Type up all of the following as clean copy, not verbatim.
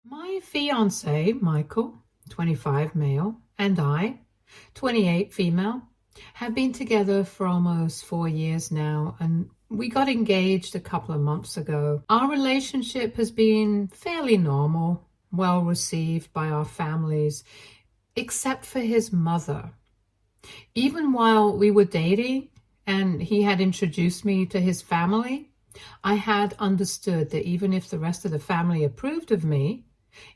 My fiance, Michael, 25 male, and I, 28 female, have been together for almost 4 years now, and we got engaged a couple of months ago. Our relationship has been fairly normal, well received by our families, except for his mother. Even while we were dating and he had introduced me to his family, I had understood that even if the rest of the family approved of me,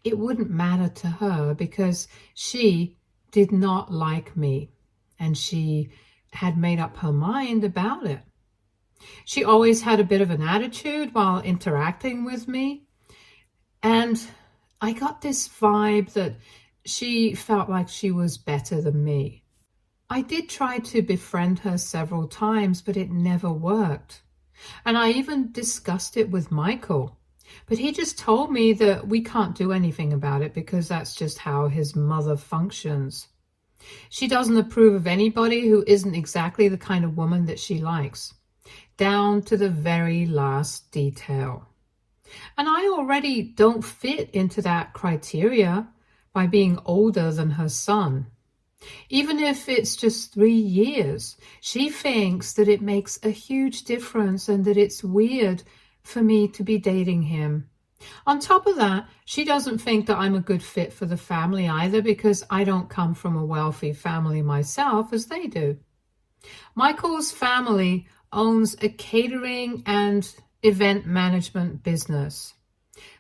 it wouldn't matter to her because she did not like me and she had made up her mind about it. She always had a bit of an attitude while interacting with me, and I got this vibe that she felt like she was better than me. I did try to befriend her several times, but it never worked. And I even discussed it with Michael, but he just told me that we can't do anything about it because that's just how his mother functions. She doesn't approve of anybody who isn't exactly the kind of woman that she likes, down to the very last detail. And I already don't fit into that criteria by being older than her son. Even if it's just 3 years, she thinks that it makes a huge difference and that it's weird for me to be dating him. On top of that, she doesn't think that I'm a good fit for the family either because I don't come from a wealthy family myself as they do. Michael's family owns a catering and event management business,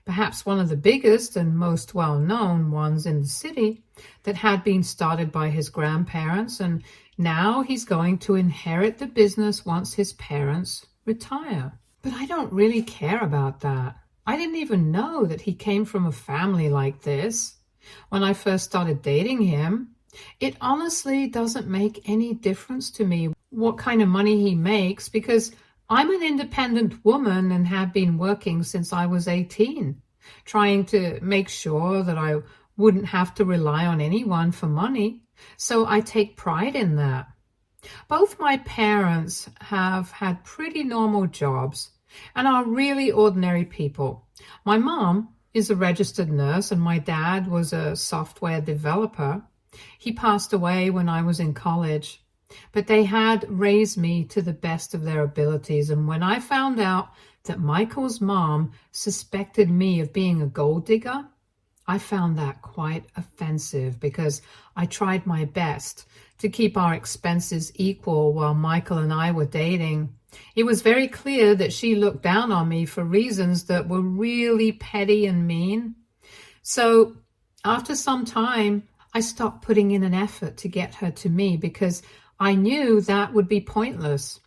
perhaps one of the biggest and most well-known ones in the city, that had been started by his grandparents, and now he's going to inherit the business once his parents retire. But I don't really care about that. I didn't even know that he came from a family like this when I first started dating him. It honestly doesn't make any difference to me what kind of money he makes because I'm an independent woman and have been working since I was 18, trying to make sure that I wouldn't have to rely on anyone for money. So I take pride in that. Both my parents have had pretty normal jobs and are really ordinary people. My mom is a registered nurse and my dad was a software developer. He passed away when I was in college. But they had raised me to the best of their abilities. And when I found out that Michael's mom suspected me of being a gold digger, I found that quite offensive because I tried my best to keep our expenses equal while Michael and I were dating. It was very clear that she looked down on me for reasons that were really petty and mean. So after some time, I stopped putting in an effort to get her to me because I knew that would be pointless.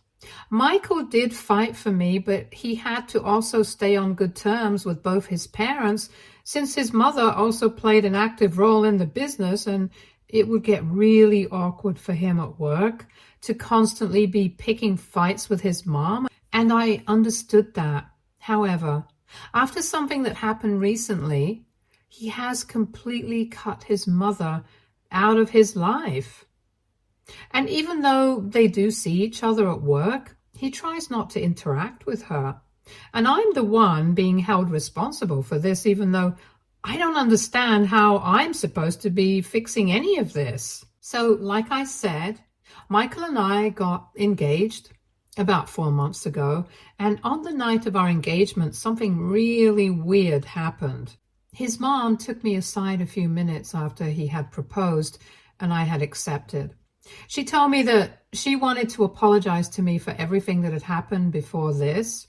Michael did fight for me, but he had to also stay on good terms with both his parents since his mother also played an active role in the business, and it would get really awkward for him at work to constantly be picking fights with his mom, and I understood that. However, after something that happened recently, he has completely cut his mother out of his life. And even though they do see each other at work, he tries not to interact with her. And I'm the one being held responsible for this, even though I don't understand how I'm supposed to be fixing any of this. So, like I said, Michael and I got engaged about 4 months ago, and on the night of our engagement, something really weird happened. His mom took me aside a few minutes after he had proposed, and I had accepted. She told me that she wanted to apologize to me for everything that had happened before this,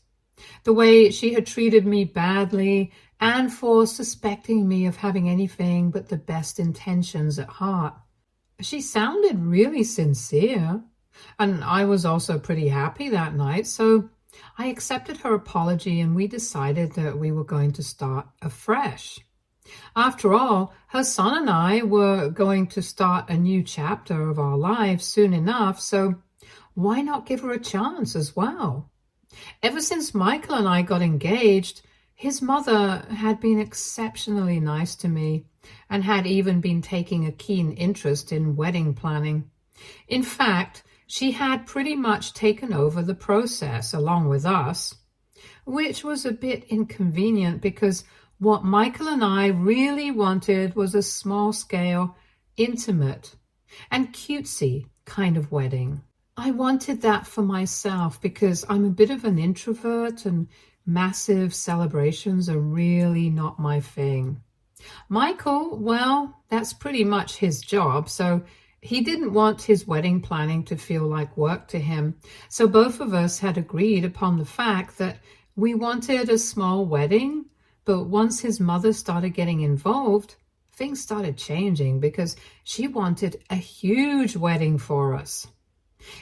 the way she had treated me badly, and for suspecting me of having anything but the best intentions at heart. She sounded really sincere, and I was also pretty happy that night, so I accepted her apology and we decided that we were going to start afresh. After all, her son and I were going to start a new chapter of our lives soon enough, so why not give her a chance as well? Ever since Michael and I got engaged, his mother had been exceptionally nice to me and had even been taking a keen interest in wedding planning. In fact, she had pretty much taken over the process along with us, which was a bit inconvenient because What Michael and I really wanted was a small-scale, intimate, and cutesy kind of wedding. I wanted that for myself because I'm a bit of an introvert and massive celebrations are really not my thing. Michael, well, that's pretty much his job, so he didn't want his wedding planning to feel like work to him. So both of us had agreed upon the fact that we wanted a small wedding, but once his mother started getting involved, things started changing because she wanted a huge wedding for us.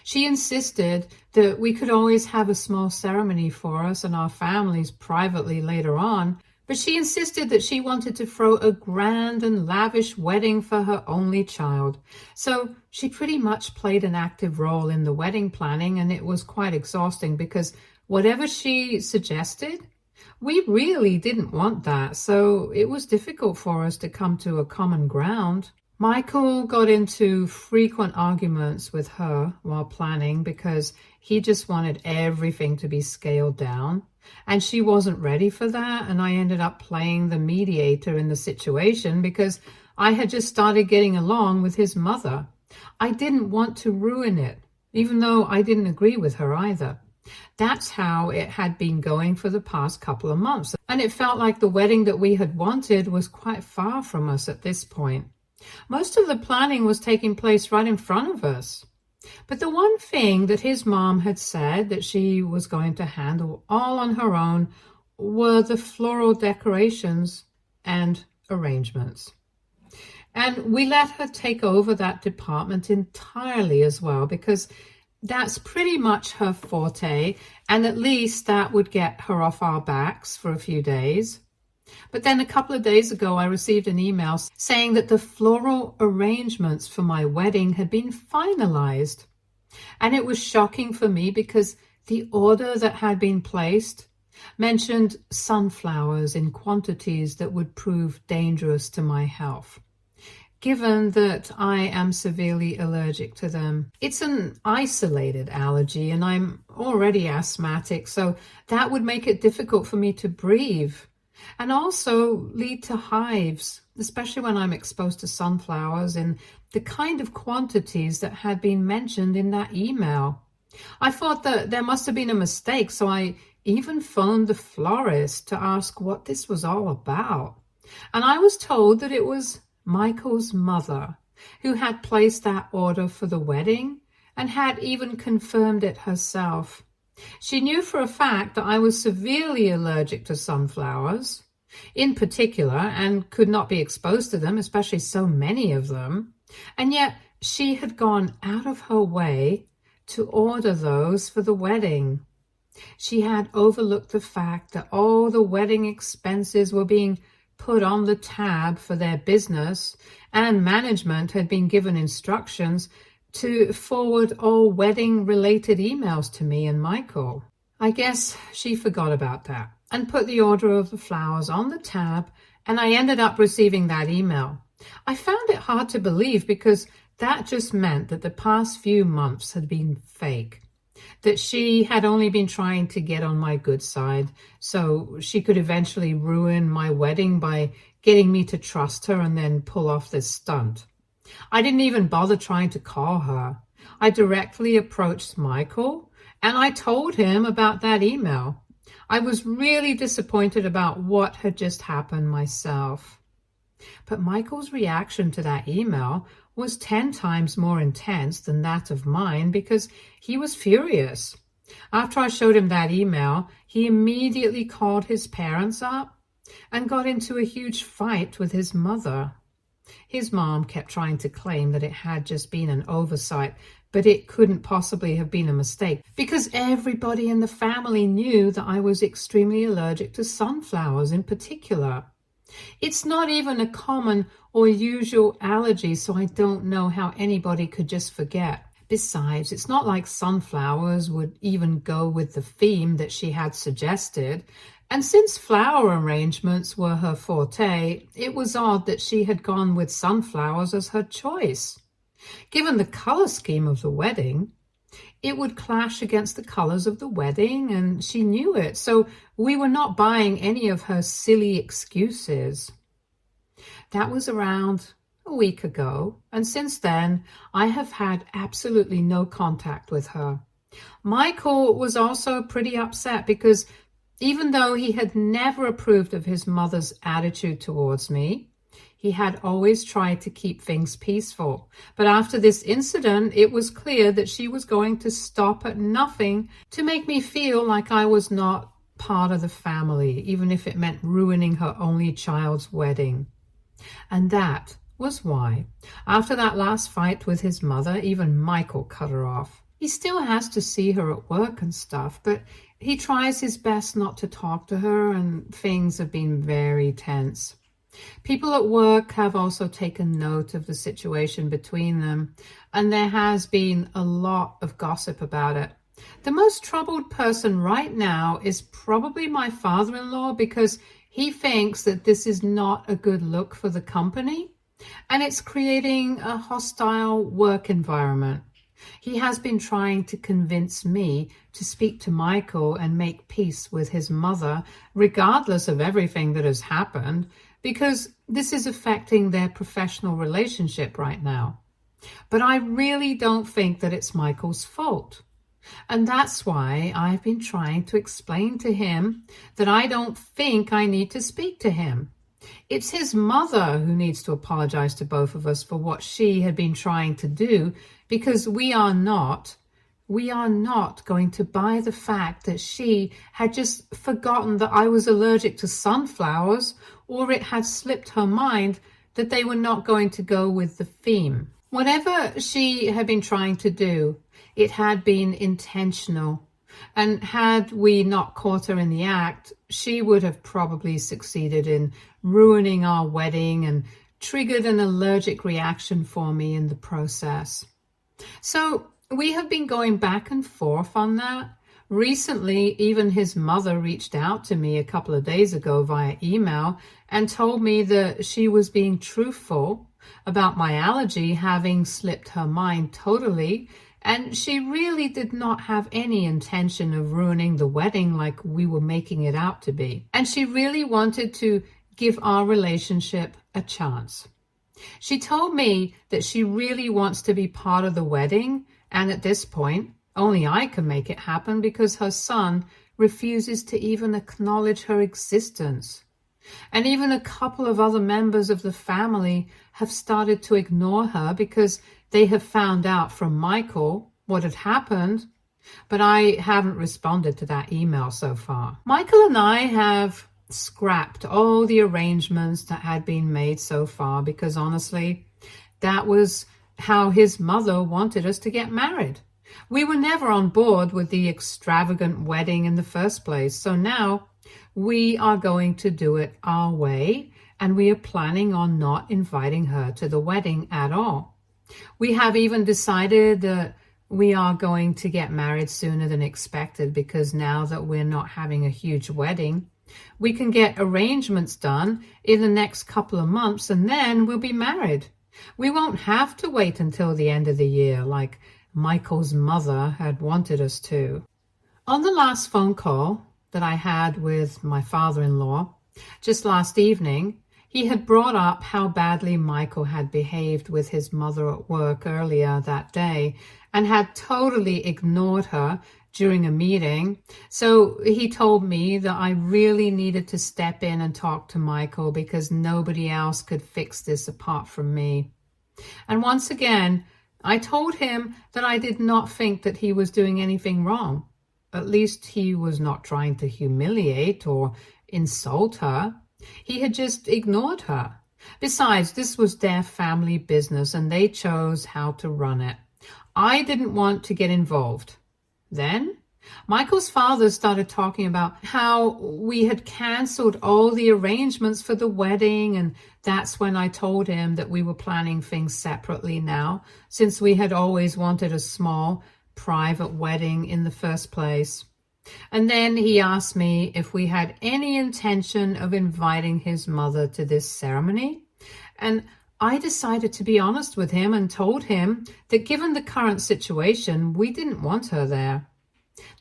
She insisted that we could always have a small ceremony for us and our families privately later on, but she insisted that she wanted to throw a grand and lavish wedding for her only child. So she pretty much played an active role in the wedding planning, and it was quite exhausting because whatever she suggested, we really didn't want that. So it was difficult for us to come to a common ground. Michael got into frequent arguments with her while planning because he just wanted everything to be scaled down. And she wasn't ready for that, and I ended up playing the mediator in the situation because I had just started getting along with his mother. I didn't want to ruin it, even though I didn't agree with her either. That's how it had been going for the past couple of months, and it felt like the wedding that we had wanted was quite far from us at this point. Most of the planning was taking place right in front of us. But the one thing that his mom had said that she was going to handle all on her own were the floral decorations and arrangements. And we let her take over that department entirely as well, because that's pretty much her forte, and at least that would get her off our backs for a few days. But then a couple of days ago, I received an email saying that the floral arrangements for my wedding had been finalized. And it was shocking for me because the order that had been placed mentioned sunflowers in quantities that would prove dangerous to my health, given that I am severely allergic to them. It's an isolated allergy, and I'm already asthmatic, so that would make it difficult for me to breathe, and also lead to hives, especially when I'm exposed to sunflowers in the kind of quantities that had been mentioned in that email. I thought that there must have been a mistake, so I even phoned the florist to ask what this was all about. And I was told that it was Michael's mother who had placed that order for the wedding and had even confirmed it herself. She knew for a fact that I was severely allergic to sunflowers, in particular, and could not be exposed to them, especially so many of them. And yet she had gone out of her way to order those for the wedding. She had overlooked the fact that all the wedding expenses were being put on the tab for their business, and management had been given instructions to forward all wedding-related emails to me and Michael. I guess she forgot about that and put the order of the flowers on the tab, and I ended up receiving that email. I found it hard to believe because that just meant that the past few months had been fake, that she had only been trying to get on my good side so she could eventually ruin my wedding by getting me to trust her and then pull off this stunt. I didn't even bother trying to call her. I directly approached Michael and I told him about that email. I was really disappointed about what had just happened myself. But Michael's reaction to that email was 10 times more intense than that of mine because he was furious. After I showed him that email, he immediately called his parents up and got into a huge fight with his mother. His mom kept trying to claim that it had just been an oversight, but it couldn't possibly have been a mistake because everybody in the family knew that I was extremely allergic to sunflowers in particular. It's not even a common or usual allergy, so I don't know how anybody could just forget. Besides, it's not like sunflowers would even go with the theme that she had suggested. And since flower arrangements were her forte, it was odd that she had gone with sunflowers as her choice. Given the color scheme of the wedding, it would clash against the colors of the wedding, and she knew it. So we were not buying any of her silly excuses. That was around a week ago, and since then, I have had absolutely no contact with her. Michael was also pretty upset because even though he had never approved of his mother's attitude towards me, he had always tried to keep things peaceful. But after this incident, it was clear that she was going to stop at nothing to make me feel like I was not part of the family, even if it meant ruining her only child's wedding. And that was why, after that last fight with his mother, even Michael cut her off. He still has to see her at work and stuff, but he tries his best not to talk to her, and things have been very tense. People at work have also taken note of the situation between them, and there has been a lot of gossip about it. The most troubled person right now is probably my father-in-law, because he thinks that this is not a good look for the company, and it's creating a hostile work environment. He has been trying to convince me to speak to Michael and make peace with his mother, regardless of everything that has happened, because this is affecting their professional relationship right now. But I really don't think that it's Michael's fault. And that's why I've been trying to explain to him that I don't think I need to speak to him. It's his mother who needs to apologize to both of us for what she had been trying to do, because we are not going to buy the fact that she had just forgotten that I was allergic to sunflowers, or it had slipped her mind that they were not going to go with the theme. Whatever she had been trying to do, it had been intentional. And had we not caught her in the act, she would have probably succeeded in ruining our wedding and triggered an allergic reaction for me in the process. So we have been going back and forth on that. Recently, even his mother reached out to me a couple of days ago via email and told me that she was being truthful about my allergy having slipped her mind totally, and she really did not have any intention of ruining the wedding like we were making it out to be. And she really wanted to give our relationship a chance. She told me that she really wants to be part of the wedding, and at this point, only I can make it happen because her son refuses to even acknowledge her existence. And even a couple of other members of the family have started to ignore her because they have found out from Michael what had happened, but I haven't responded to that email so far. Michael and I have scrapped all the arrangements that had been made so far because honestly, that was how his mother wanted us to get married. We were never on board with the extravagant wedding in the first place, so now we are going to do it our way, and we are planning on not inviting her to the wedding at all. We have even decided that we are going to get married sooner than expected because now that we're not having a huge wedding, we can get arrangements done in the next couple of months and then we'll be married. We won't have to wait until the end of the year like Michael's mother had wanted us to. On the last phone call that I had with my father-in-law just last evening, he had brought up how badly Michael had behaved with his mother at work earlier that day and had totally ignored her during a meeting. So he told me that I really needed to step in and talk to Michael because nobody else could fix this apart from me. And once again, I told him that I did not think that he was doing anything wrong. At least he was not trying to humiliate or insult her. He had just ignored her. Besides, this was their family business and they chose how to run it. I didn't want to get involved. Then Michael's father started talking about how we had canceled all the arrangements for the wedding, and that's when I told him that we were planning things separately now, since we had always wanted a small, private wedding in the first place. And then he asked me if we had any intention of inviting his mother to this ceremony. And I decided to be honest with him and told him that given the current situation, we didn't want her there.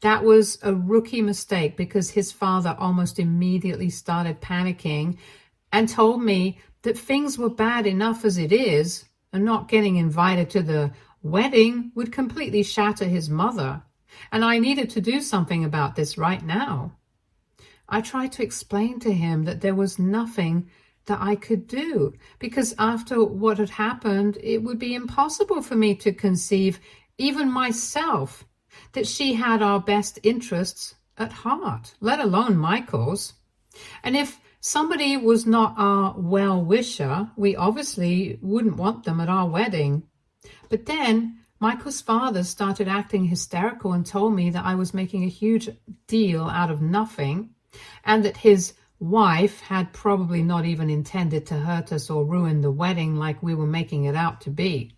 That was a rookie mistake because his father almost immediately started panicking and told me that things were bad enough as it is, and not getting invited to the wedding would completely shatter his mother, and I needed to do something about this right now. I tried to explain to him that there was nothing that I could do, because after what had happened, it would be impossible for me to conceive, even myself, that she had our best interests at heart, let alone Michael's. And if somebody was not our well-wisher, we obviously wouldn't want them at our wedding. But then Michael's father started acting hysterical and told me that I was making a huge deal out of nothing, and that his wife had probably not even intended to hurt us or ruin the wedding like we were making it out to be.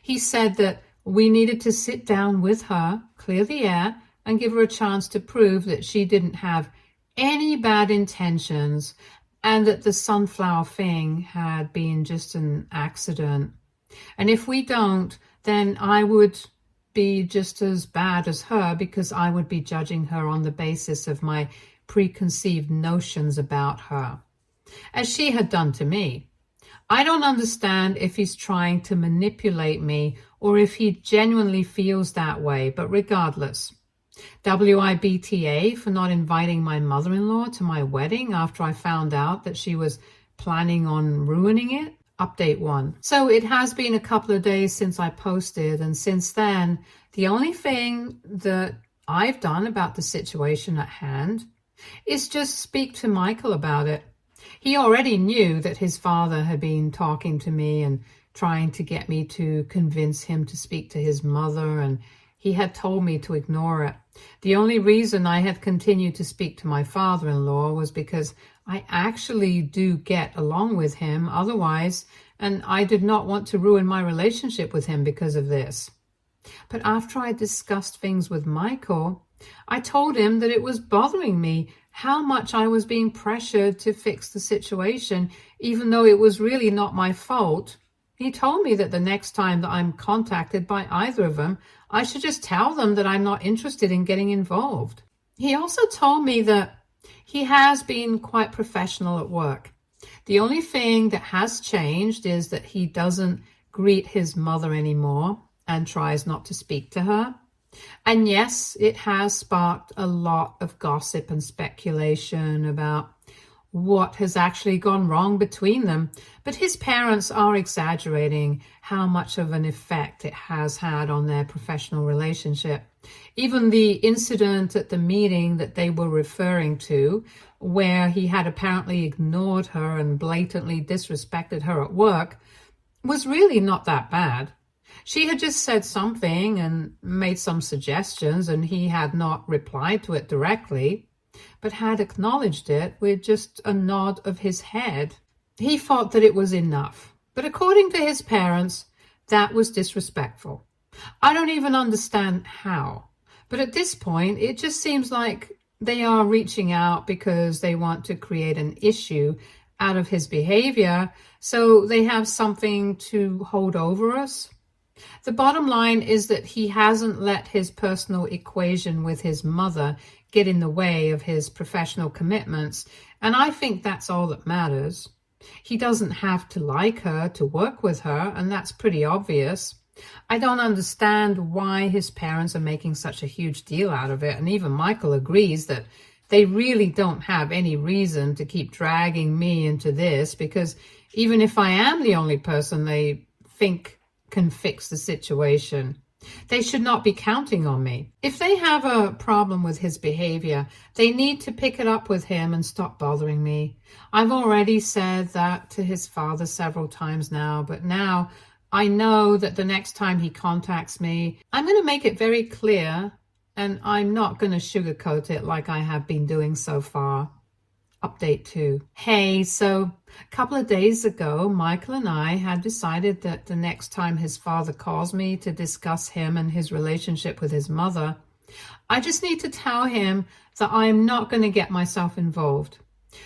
He said that we needed to sit down with her, clear the air, and give her a chance to prove that she didn't have any bad intentions and that the sunflower thing had been just an accident. And if we don't, then I would be just as bad as her, because I would be judging her on the basis of my preconceived notions about her, as she had done to me. I don't understand if he's trying to manipulate me or if he genuinely feels that way, but regardless, WIBTA for not inviting my mother-in-law to my wedding after I found out that she was planning on ruining it. Update 1. So it has been a couple of days since I posted, and since then, the only thing that I've done about the situation at hand is just speak to Michael about it. He already knew that his father had been talking to me and trying to get me to convince him to speak to his mother, and he had told me to ignore it. The only reason I had continued to speak to my father-in-law was because I actually do get along with him otherwise, and I did not want to ruin my relationship with him because of this. But after I discussed things with Michael, I told him that it was bothering me how much I was being pressured to fix the situation, even though it was really not my fault. He told me that the next time that I'm contacted by either of them, I should just tell them that I'm not interested in getting involved. He also told me that he has been quite professional at work. The only thing that has changed is that he doesn't greet his mother anymore and tries not to speak to her. And yes, it has sparked a lot of gossip and speculation about what has actually gone wrong between them. But his parents are exaggerating how much of an effect it has had on their professional relationship. Even the incident at the meeting that they were referring to, where he had apparently ignored her and blatantly disrespected her at work, was really not that bad. She had just said something and made some suggestions, and he had not replied to it directly, but had acknowledged it with just a nod of his head. He thought that it was enough, but according to his parents, that was disrespectful. I don't even understand how, but at this point, it just seems like they are reaching out because they want to create an issue out of his behavior, so they have something to hold over us. The bottom line is that he hasn't let his personal equation with his mother get in the way of his professional commitments, and I think that's all that matters. He doesn't have to like her to work with her, and that's pretty obvious. I don't understand why his parents are making such a huge deal out of it, and even Michael agrees that they really don't have any reason to keep dragging me into this, because even if I am the only person they think can fix the situation, they should not be counting on me. If they have a problem with his behavior, they need to pick it up with him and stop bothering me. I've already said that to his father several times now, but now I know that the next time he contacts me, I'm going to make it very clear, and I'm not going to sugarcoat it like I have been doing so far. Update 2. Hey, so a couple of days ago, Michael and I had decided that the next time his father calls me to discuss him and his relationship with his mother, I just need to tell him that I'm not going to get myself involved.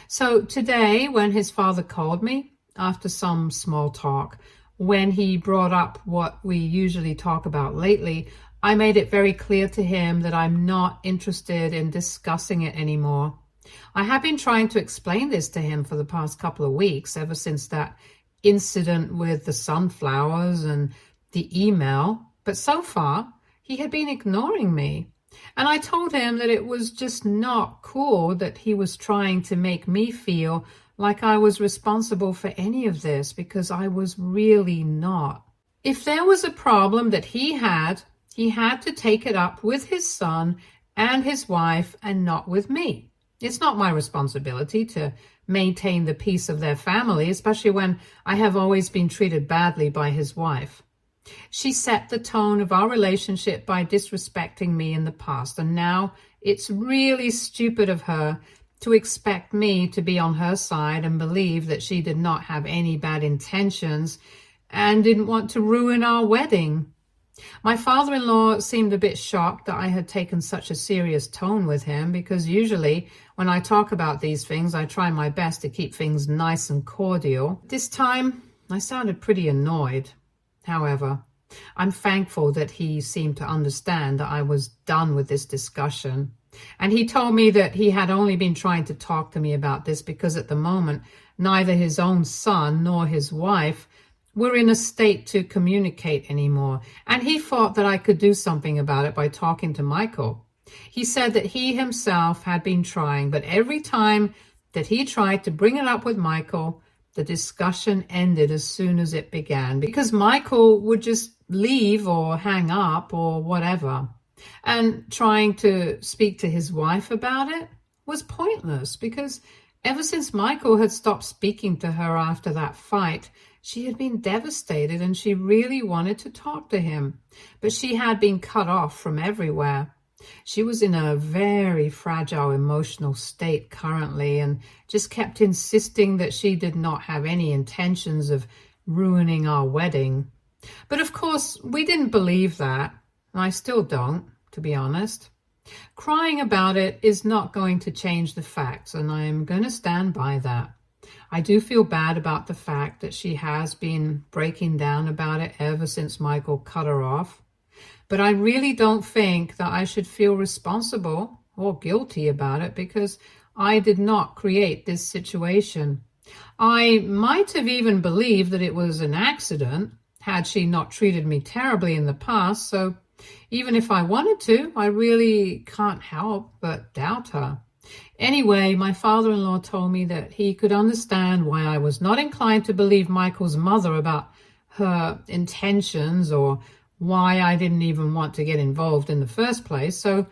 So today, when his father called me, after some small talk. When he brought up what we usually talk about lately, I made it very clear to him that I'm not interested in discussing it anymore. I have been trying to explain this to him for the past couple of weeks, ever since that incident with the sunflowers and the email, but so far he had been ignoring me. And I told him that it was just not cool that he was trying to make me feel like I was responsible for any of this, because I was really not. If there was a problem that he had to take it up with his son and his wife and not with me. It's not my responsibility to maintain the peace of their family, especially when I have always been treated badly by his wife. She set the tone of our relationship by disrespecting me in the past, and now it's really stupid of her to expect me to be on her side and believe that she did not have any bad intentions and didn't want to ruin our wedding. My father-in-law seemed a bit shocked that I had taken such a serious tone with him, because usually when I talk about these things, I try my best to keep things nice and cordial. This time, I sounded pretty annoyed. However, I'm thankful that he seemed to understand that I was done with this discussion. And he told me that he had only been trying to talk to me about this because at the moment, neither his own son nor his wife were in a state to communicate anymore. And he thought that I could do something about it by talking to Michael. He said that he himself had been trying, but every time that he tried to bring it up with Michael, the discussion ended as soon as it began, because Michael would just leave or hang up or whatever. And trying to speak to his wife about it was pointless, because ever since Michael had stopped speaking to her after that fight, she had been devastated and she really wanted to talk to him, but she had been cut off from everywhere. She was in a very fragile emotional state currently and just kept insisting that she did not have any intentions of ruining our wedding. But of course, we didn't believe that. I still don't, to be honest. Crying about it is not going to change the facts, and I'm going to stand by that. I do feel bad about the fact that she has been breaking down about it ever since Michael cut her off. But I really don't think that I should feel responsible or guilty about it, because I did not create this situation. I might have even believed that it was an accident had she not treated me terribly in the past, so even if I wanted to, I really can't help but doubt her. Anyway, my father-in-law told me that he could understand why I was not inclined to believe Michael's mother about her intentions, or why I didn't even want to get involved in the first place, so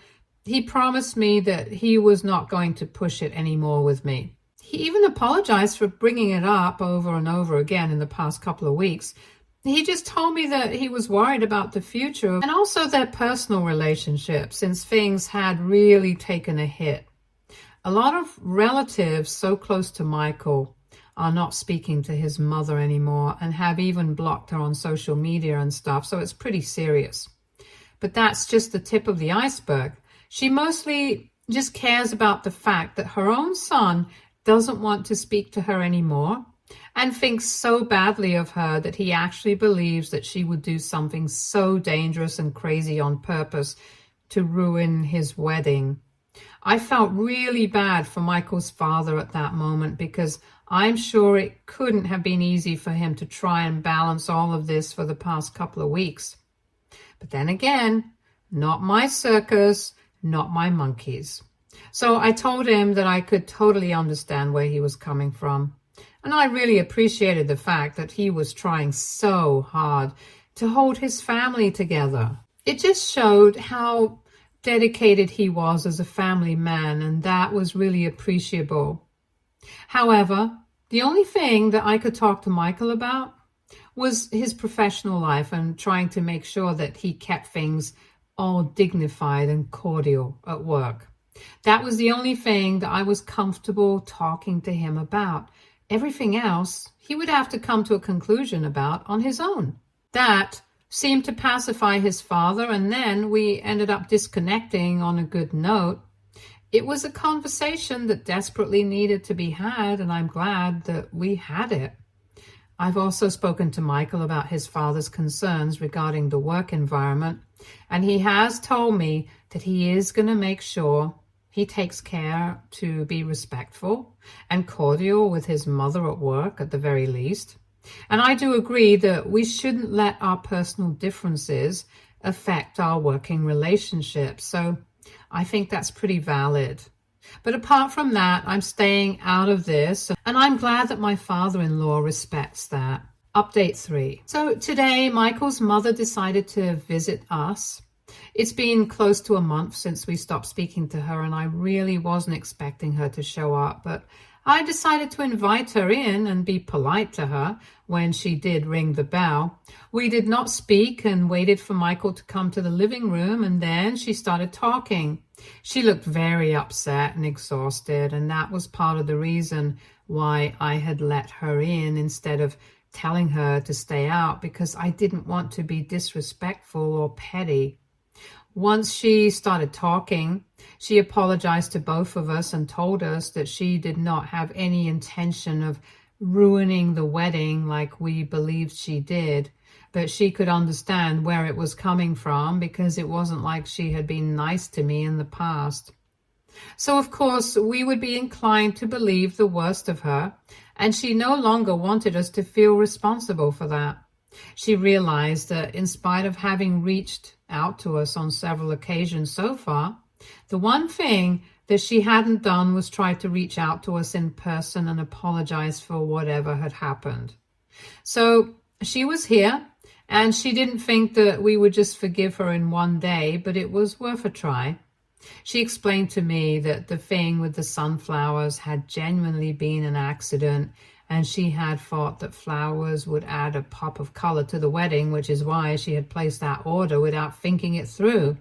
he promised me that he was not going to push it anymore with me. He even apologized for bringing it up over and over again in the past couple of weeks. He just told me that he was worried about the future and also their personal relationship, since things had really taken a hit. A lot of relatives so close to Michael are not speaking to his mother anymore and have even blocked her on social media and stuff, so it's pretty serious. But that's just the tip of the iceberg. She mostly just cares about the fact that her own son doesn't want to speak to her anymore and thinks so badly of her that he actually believes that she would do something so dangerous and crazy on purpose to ruin his wedding. I felt really bad for Michael's father at that moment, because I'm sure it couldn't have been easy for him to try and balance all of this for the past couple of weeks. But then again, not my circus, not my monkeys. So I told him that I could totally understand where he was coming from. And I really appreciated the fact that he was trying so hard to hold his family together. It just showed how dedicated he was as a family man, and that was really appreciable. However, the only thing that I could talk to Michael about was his professional life and trying to make sure that he kept things all dignified and cordial at work. That was the only thing that I was comfortable talking to him about. Everything else, he would have to come to a conclusion about on his own. That seemed to pacify his father, and then we ended up disconnecting on a good note. It was a conversation that desperately needed to be had, and I'm glad that we had it. I've also spoken to Michael about his father's concerns regarding the work environment, and he has told me that he is going to make sure he takes care to be respectful and cordial with his mother at work at the very least. And I do agree that we shouldn't let our personal differences affect our working relationships. So I think that's pretty valid. But apart from that, I'm staying out of this, and I'm glad that my father-in-law respects that. Update 3. So today, Michael's mother decided to visit us. It's been close to a month since we stopped speaking to her, and I really wasn't expecting her to show up, but I decided to invite her in and be polite to her when she did ring the bell. We did not speak and waited for Michael to come to the living room, and then she started talking. She looked very upset and exhausted, and that was part of the reason why I had let her in instead of telling her to stay out, because I didn't want to be disrespectful or petty. Once she started talking, she apologized to both of us and told us that she did not have any intention of ruining the wedding like we believed she did, but she could understand where it was coming from because it wasn't like she had been nice to me in the past. So, of course, we would be inclined to believe the worst of her, and she no longer wanted us to feel responsible for that. She realized that in spite of having reached out to us on several occasions so far, the one thing that she hadn't done was try to reach out to us in person and apologize for whatever had happened. So she was here, and she didn't think that we would just forgive her in one day, but it was worth a try. She explained to me that the thing with the sunflowers had genuinely been an accident, and she had thought that flowers would add a pop of color to the wedding, which is why she had placed that order without thinking it through.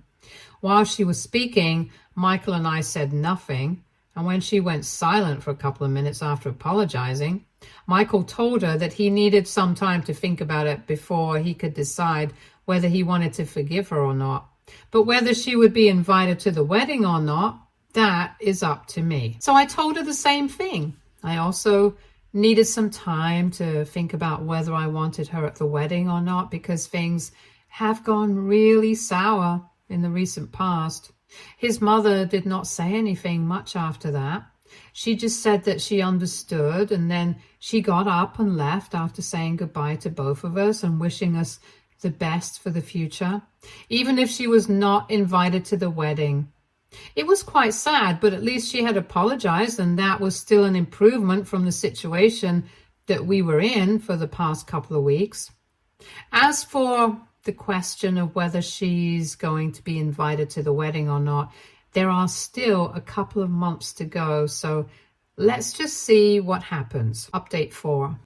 While she was speaking, Michael and I said nothing, and when she went silent for a couple of minutes after apologizing, Michael told her that he needed some time to think about it before he could decide whether he wanted to forgive her or not. But whether she would be invited to the wedding or not, that is up to me. So I told her the same thing. I also needed some time to think about whether I wanted her at the wedding or not, because things have gone really sour in the recent past. His mother did not say anything much after that. She just said that she understood, and then she got up and left after saying goodbye to both of us and wishing us the best for the future, even if she was not invited to the wedding. It was quite sad, but at least she had apologized, and that was still an improvement from the situation that we were in for the past couple of weeks. As for the question of whether she's going to be invited to the wedding or not, there are still a couple of months to go, so let's just see what happens. Update 4.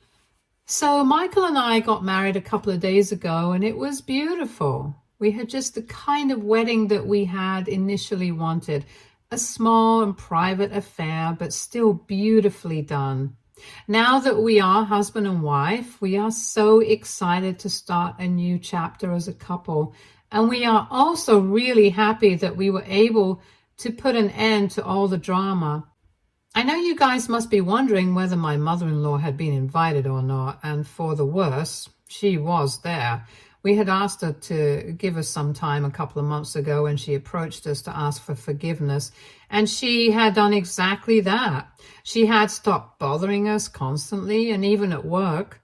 So Michael and I got married a couple of days ago, and it was beautiful. We had just the kind of wedding that we had initially wanted, a small and private affair, but still beautifully done. Now that we are husband and wife, we are so excited to start a new chapter as a couple, and we are also really happy that we were able to put an end to all the drama. I know you guys must be wondering whether my mother-in-law had been invited or not, and for the worse, she was there. We had asked her to give us some time a couple of months ago when she approached us to ask for forgiveness, and she had done exactly that. She had stopped bothering us constantly, and even at work.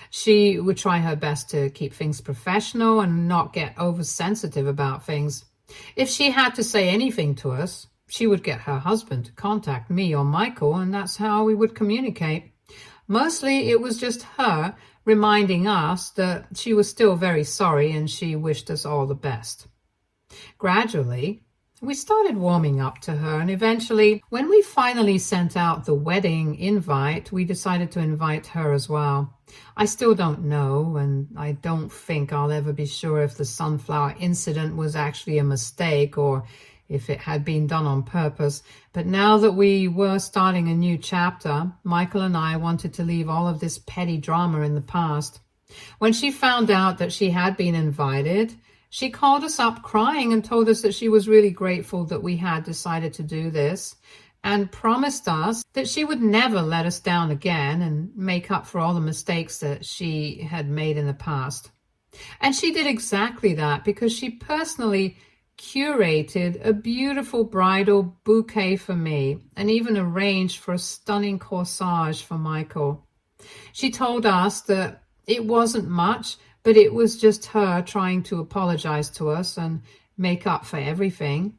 She would try her best to keep things professional and not get oversensitive about things. If she had to say anything to us, she would get her husband to contact me or Michael, and that's how we would communicate. Mostly it was just her reminding us that she was still very sorry and she wished us all the best. Gradually, we started warming up to her, and eventually, when we finally sent out the wedding invite, we decided to invite her as well. I still don't know, and I don't think I'll ever be sure if the sunflower incident was actually a mistake or if it had been done on purpose. But now that we were starting a new chapter, Michael and I wanted to leave all of this petty drama in the past. When she found out that she had been invited, she called us up crying and told us that she was really grateful that we had decided to do this, and promised us that she would never let us down again and make up for all the mistakes that she had made in the past. And she did exactly that because she personally curated a beautiful bridal bouquet for me and even arranged for a stunning corsage for Michael. She told us that it wasn't much, but it was just her trying to apologize to us and make up for everything.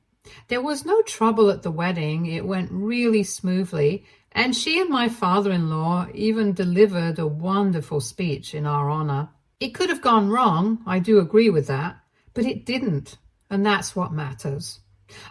There was no trouble at the wedding. It went really smoothly, and she and my father-in-law even delivered a wonderful speech in our honor. It could have gone wrong, I do agree with that, but it didn't, and that's what matters.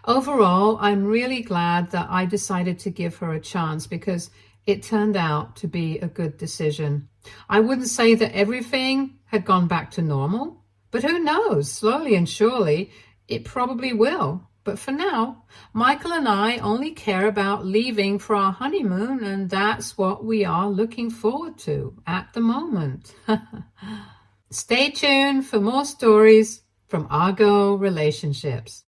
Overall, I'm really glad that I decided to give her a chance because it turned out to be a good decision. I wouldn't say that everything had gone back to normal, but who knows? Slowly and surely, it probably will. But for now, Michael and I only care about leaving for our honeymoon, and that's what we are looking forward to at the moment. Stay tuned for more stories from Argo Relationships.